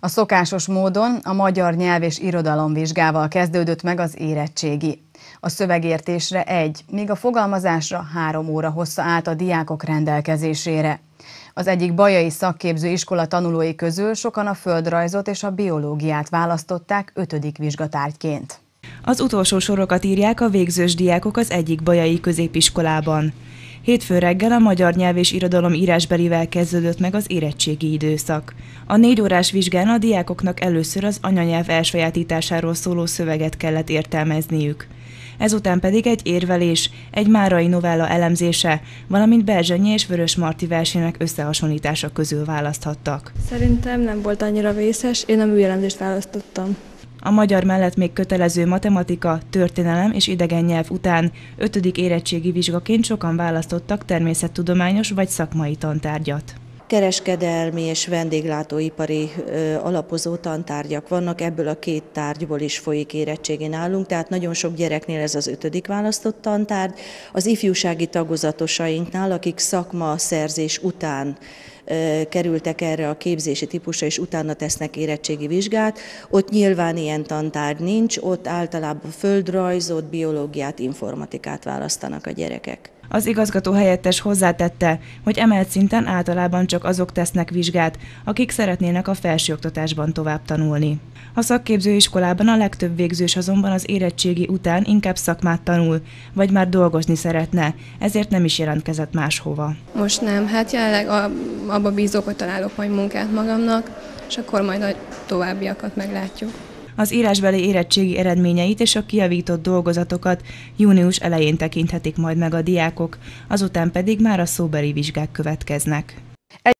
A szokásos módon a magyar nyelv és irodalom vizsgával kezdődött meg az érettségi. A szövegértésre 1, míg a fogalmazásra 3 óra hossza állt a diákok rendelkezésére. Az egyik bajai szakképző iskola tanulói közül sokan a földrajzot és a biológiát választották 5. vizsgatárgyként. Az utolsó sorokat írják a végzős diákok az egyik bajai középiskolában. Hétfő reggel a magyar nyelv és irodalom írásbelivel kezdődött meg az érettségi időszak. A 4 órás vizsgán a diákoknak először az anyanyelv elsajátításáról szóló szöveget kellett értelmezniük. Ezután pedig egy érvelés, egy márai novella elemzése, valamint Berzsenyi és Vörösmarty versének összehasonlítása közül választhattak. Szerintem nem volt annyira vészes, én a műjelemzést választottam. A magyar mellett még kötelező matematika, történelem és idegen nyelv után 5. érettségi vizsgaként sokan választottak természettudományos vagy szakmai tantárgyat. Kereskedelmi és vendéglátóipari alapozó tantárgyak vannak, ebből a 2 tárgyból is folyik érettségi nálunk, tehát nagyon sok gyereknél ez az 5. választott tantárgy. Az ifjúsági tagozatosainknál, akik szakmaszerzés után kerültek erre a képzési típusra, és utána tesznek érettségi vizsgát, ott nyilván ilyen tantárgy nincs, ott általában földrajzot, biológiát, informatikát választanak a gyerekek. Az igazgató helyettes hozzátette, hogy emelt szinten általában csak azok tesznek vizsgát, akik szeretnének a felsőoktatásban tovább tanulni. A szakképzőiskolában a legtöbb végzős azonban az érettségi után inkább szakmát tanul, vagy már dolgozni szeretne, ezért nem is jelentkezett máshova. Most nem, hát jelenleg abba bízok, hogy találok majd munkát magamnak, és akkor majd a továbbiakat meglátjuk. Az írásbeli érettségi eredményeit és a kijavított dolgozatokat június elején tekinthetik majd meg a diákok, azután pedig már a szóbeli vizsgák következnek.